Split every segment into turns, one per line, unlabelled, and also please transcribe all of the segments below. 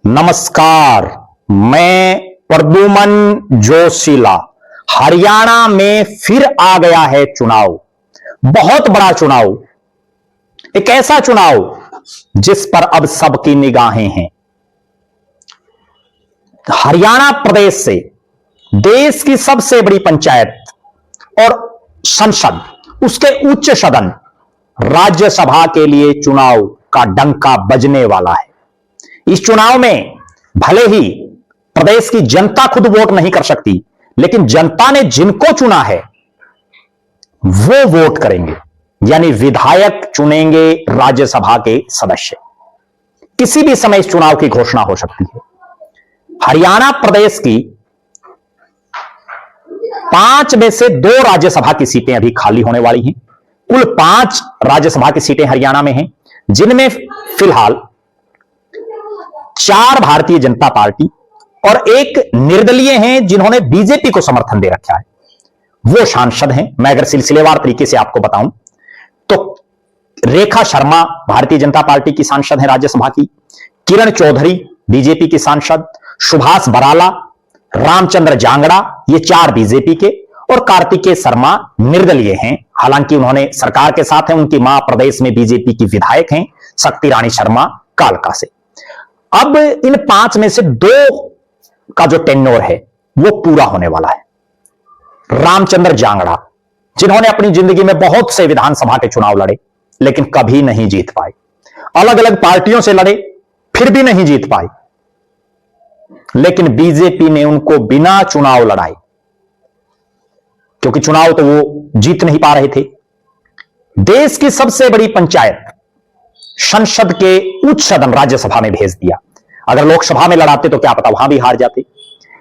नमस्कार, मैं प्रद्युमन जोशीला। हरियाणा में फिर आ गया है चुनाव, बहुत बड़ा चुनाव, एक ऐसा चुनाव जिस पर अब सबकी निगाहें हैं। हरियाणा प्रदेश से देश की सबसे बड़ी पंचायत और संसद, उसके उच्च सदन राज्यसभा के लिए चुनाव का डंका बजने वाला है। इस चुनाव में भले ही प्रदेश की जनता खुद वोट नहीं कर सकती, लेकिन जनता ने जिनको चुना है वो वोट करेंगे, यानी विधायक चुनेंगे राज्यसभा के सदस्य। किसी भी समय इस चुनाव की घोषणा हो सकती है। हरियाणा प्रदेश की 5 में से 2 राज्यसभा की सीटें अभी खाली होने वाली हैं। कुल 5 राज्यसभा की सीटें हरियाणा में हैं, जिनमें फिलहाल 4 भारतीय जनता पार्टी और 1 निर्दलीय हैं जिन्होंने बीजेपी को समर्थन दे रखा है, वो सांसद हैं। मैं अगर सिलसिलेवार तरीके से आपको बताऊं तो रेखा शर्मा भारतीय जनता पार्टी की सांसद है राज्यसभा की, किरण चौधरी बीजेपी की सांसद, सुभाष बराला, रामचंद्र जांगड़ा, ये 4 बीजेपी के, और कार्तिकेय शर्मा निर्दलीय हैं। हालांकि उन्होंने सरकार के साथ हैं, उनकी मां प्रदेश में बीजेपी की विधायक हैं, शक्ति रानी शर्मा कालका से। अब इन 5 में से 2 का जो टेन्योर है वो पूरा होने वाला है। रामचंद्र जांगड़ा, जिन्होंने अपनी जिंदगी में बहुत से विधानसभा के चुनाव लड़े लेकिन कभी नहीं जीत पाए, अलग अलग पार्टियों से लड़े फिर भी नहीं जीत पाए, लेकिन बीजेपी ने उनको बिना चुनाव लड़ाए, क्योंकि चुनाव तो वो जीत नहीं पा रहे थे, देश की सबसे बड़ी पंचायत संसद के उच्च सदन राज्यसभा में भेज दिया। अगर लोकसभा में लड़ाते तो क्या पता वहां भी हार जाते,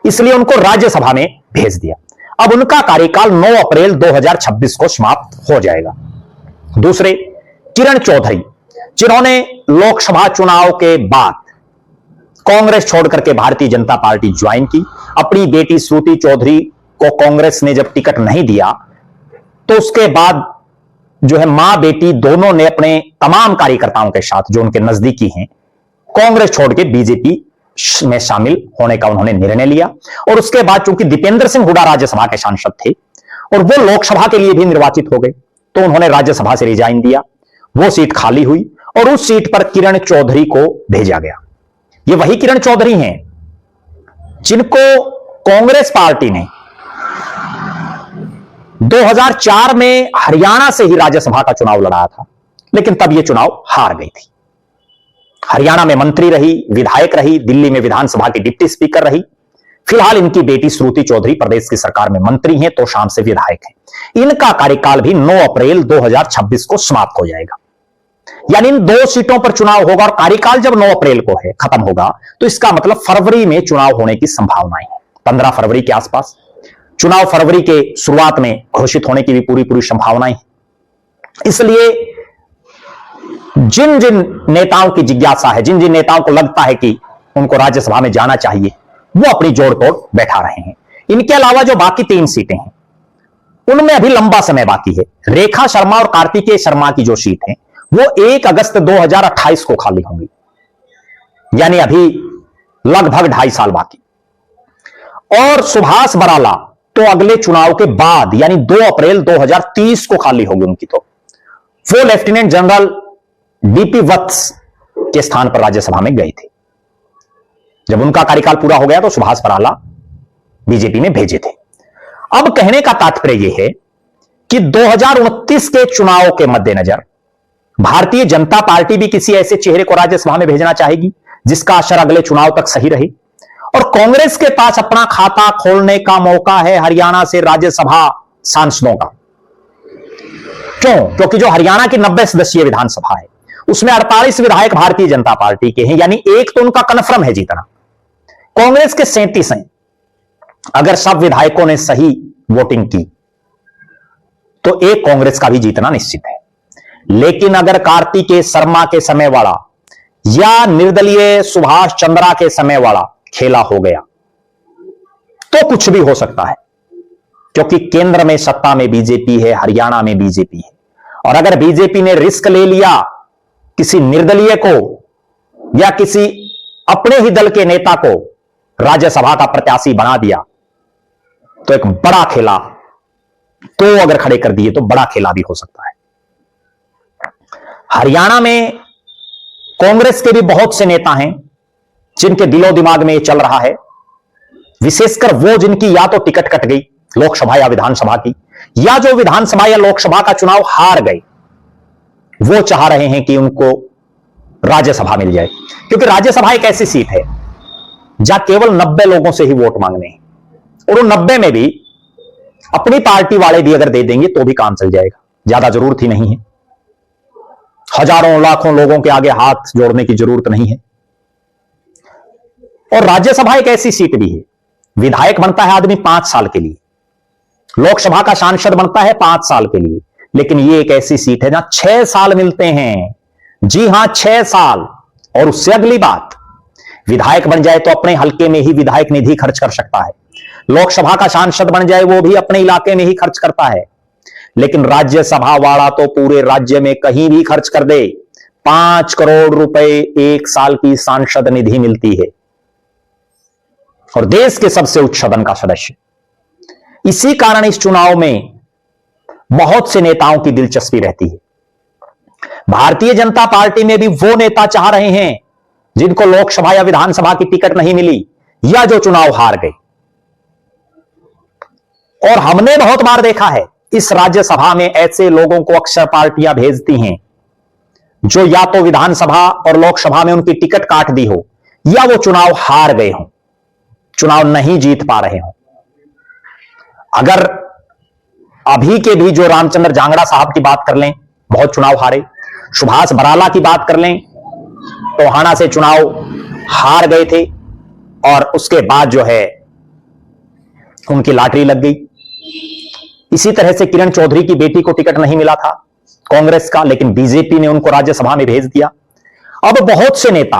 इसलिए उनको राज्यसभा में भेज दिया। अब उनका कार्यकाल 9 अप्रैल 2026 को समाप्त हो जाएगा। दूसरे, किरण चौधरी, जिन्होंने लोकसभा चुनाव के बाद कांग्रेस छोड़कर के भारतीय जनता पार्टी ज्वाइन की। अपनी बेटी श्रुति चौधरी को कांग्रेस ने जब टिकट नहीं दिया तो उसके बाद जो है मां बेटी दोनों ने अपने तमाम कार्यकर्ताओं के साथ जो उनके नजदीकी हैं कांग्रेस छोड़ के बीजेपी में शामिल होने का उन्होंने निर्णय लिया। और उसके बाद चूंकि दीपेंद्र सिंह हुड्डा राज्यसभा के सांसद थे और वो लोकसभा के लिए भी निर्वाचित हो गए, तो उन्होंने राज्यसभा से रिजाइन दिया। वो सीट खाली हुई और उस सीट पर किरण चौधरी को भेजा गया। ये वही किरण चौधरी हैं जिनको कांग्रेस पार्टी ने 2004 में हरियाणा से ही राज्यसभा का चुनाव लड़ा था, लेकिन तब यह चुनाव हार गई थी। हरियाणा में मंत्री रही, विधायक रही, दिल्ली में विधानसभा की डिप्टी स्पीकर रही। फिलहाल इनकी बेटी श्रुति चौधरी प्रदेश की सरकार में मंत्री हैं तो शाम से विधायक हैं। इनका कार्यकाल भी 9 अप्रैल 2026 को समाप्त हो जाएगा, यानी इन 2 सीटों पर चुनाव होगा। और कार्यकाल जब 9 अप्रैल को है खत्म होगा तो इसका मतलब फरवरी में चुनाव होने की संभावनाएं हैं। 15 फरवरी के आसपास चुनाव, फरवरी के शुरुआत में घोषित होने की भी पूरी संभावनाएं हैं। इसलिए जिन जिन नेताओं की जिज्ञासा है, जिन जिन नेताओं को लगता है कि उनको राज्यसभा में जाना चाहिए, वो अपनी जोड़ तोड़ बैठा रहे हैं। इनके अलावा जो बाकी 3 सीटें हैं उनमें अभी लंबा समय बाकी है। रेखा शर्मा और कार्तिकेय शर्मा की जो सीट है वो 1 अगस्त 2028 को खाली होंगी, यानी अभी लगभग 2.5 साल बाकी। और सुभाष बराला तो अगले चुनाव के बाद यानी 2 अप्रैल 2030 को खाली होगी उनकी। तो वो लेफ्टिनेंट जनरल डीपी वत्स के स्थान पर राज्यसभा में गए थे। जब उनका कार्यकाल पूरा हो गया तो सुभाष बराला बीजेपी में भेजे थे। अब कहने का तात्पर्य यह है कि 2029 के चुनाव के मद्देनजर भारतीय जनता पार्टी भी किसी ऐसे चेहरे को राज्यसभा में भेजना चाहेगी जिसका असर अगले चुनाव तक सही रहे। और कांग्रेस के पास अपना खाता खोलने का मौका है हरियाणा से राज्यसभा सांसदों का। क्यों? क्योंकि जो हरियाणा की 90 सदस्यीय विधानसभा है उसमें 48 विधायक भारतीय जनता पार्टी के हैं, यानी एक तो उनका कन्फर्म है जीतना। कांग्रेस के 37 हैं। अगर सब विधायकों ने सही वोटिंग की तो एक कांग्रेस का भी जीतना निश्चित है। लेकिन अगर कार्तिकेय शर्मा के समय वाला या निर्दलीय सुभाष चंद्रा के समय वाला खेला हो गया तो कुछ भी हो सकता है, क्योंकि केंद्र में सत्ता में बीजेपी है, हरियाणा में बीजेपी है। और अगर बीजेपी ने रिस्क ले लिया किसी निर्दलीय को या किसी अपने ही दल के नेता को राज्यसभा का प्रत्याशी बना दिया तो एक बड़ा खेला, तो अगर खड़े कर दिए तो बड़ा खेला भी हो सकता है। हरियाणा में कांग्रेस के भी बहुत से नेता हैं जिनके दिलो दिमाग में यह चल रहा है, विशेषकर वो जिनकी या तो टिकट कट गई लोकसभा या विधानसभा की, या जो विधानसभा या लोकसभा का चुनाव हार गए, वो चाह रहे हैं कि उनको राज्यसभा मिल जाए, क्योंकि राज्यसभा एक ऐसी सीट है जहां केवल 90 लोगों से ही वोट मांगने हैं, और उन 90 में भी अपनी पार्टी वाले भी अगर दे देंगे तो भी काम चल जाएगा, ज्यादा जरूरत ही नहीं है, हजारों लाखों लोगों के आगे हाथ जोड़ने की जरूरत नहीं है। और राज्यसभा एक ऐसी सीट भी है, विधायक बनता है आदमी 5 साल के लिए, लोकसभा का सांसद बनता है 5 साल के लिए, लेकिन यह एक ऐसी सीट है जहां 6 साल मिलते हैं। जी हां, 6 साल। और उससे अगली बात, विधायक बन जाए तो अपने हलके में ही विधायक निधि खर्च कर सकता है, लोकसभा का सांसद बन जाए वो भी अपने इलाके में ही खर्च करता है, लेकिन राज्यसभा वाला तो पूरे राज्य में कहीं भी खर्च कर दे, 5 करोड़ रुपए 1 साल की सांसद निधि मिलती है, और देश के सबसे उच्च सदन का सदस्य। इसी कारण इस चुनाव में बहुत से नेताओं की दिलचस्पी रहती है। भारतीय जनता पार्टी में भी वो नेता चाह रहे हैं जिनको लोकसभा या विधानसभा की टिकट नहीं मिली या जो चुनाव हार गए। और हमने बहुत बार देखा है, इस राज्यसभा में ऐसे लोगों को अक्सर पार्टियां भेजती हैं जो या तो विधानसभा और लोकसभा में उनकी टिकट काट दी हो, या वो चुनाव हार गए हों, चुनाव नहीं जीत पा रहे हों। अगर अभी के भी जो रामचंद्र जांगड़ा साहब की बात कर लें, बहुत चुनाव हारे, सुभाष बराला की बात कर लें, टोहाना से चुनाव हार गए थे और उसके बाद जो है उनकी लॉटरी लग गई। इसी तरह से किरण चौधरी की बेटी को टिकट नहीं मिला था कांग्रेस का, लेकिन बीजेपी ने उनको राज्यसभा में भेज दिया। अब बहुत से नेता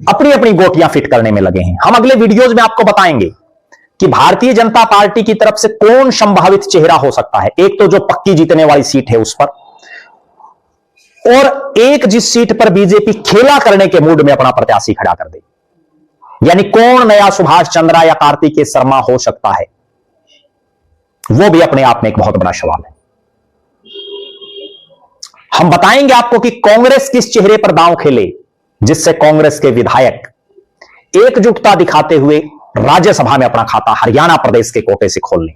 अपनी अपनी गोटियां फिट करने में लगे हैं। हम अगले वीडियोज में आपको बताएंगे कि भारतीय जनता पार्टी की तरफ से कौन संभावित चेहरा हो सकता है। एक तो जो पक्की जीतने वाली सीट है उस पर, और एक जिस सीट पर बीजेपी खेला करने के मूड में अपना प्रत्याशी खड़ा कर दे, यानी कौन नया सुभाष चंद्रा या कार्तिकेय शर्मा हो सकता है, वो भी अपने आप में एक बहुत बड़ा सवाल है। हम बताएंगे आपको कि कांग्रेस किस चेहरे पर दांव खेले जिससे कांग्रेस के विधायक एकजुटता दिखाते हुए राज्यसभा में अपना खाता हरियाणा प्रदेश के कोटे से खोल लें।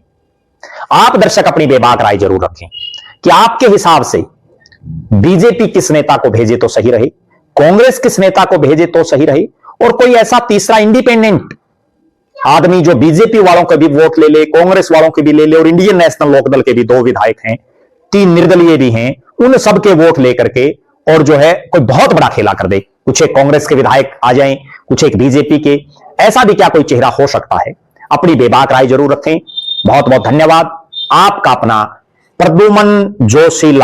आप दर्शक अपनी बेबाक राय जरूर रखें कि आपके हिसाब से बीजेपी किस नेता को भेजे तो सही रहे, कांग्रेस किस नेता को भेजे तो सही रहे, और कोई ऐसा तीसरा इंडिपेंडेंट आदमी जो बीजेपी वालों के भी वोट ले ले, कांग्रेस वालों के भी ले ले, और इंडियन नेशनल लोकदल के भी 2 विधायक हैं, 3 निर्दलीय भी हैं, उन सबके वोट लेकर के और जो है कोई बहुत बड़ा खेला कर दे। कुछ एक कांग्रेस के विधायक आ जाएं, कुछ एक बीजेपी के, ऐसा भी क्या कोई चेहरा हो सकता है? अपनी बेबाक राय जरूर रखें। बहुत बहुत धन्यवाद। आपका अपना प्रद्युमन जोशीला।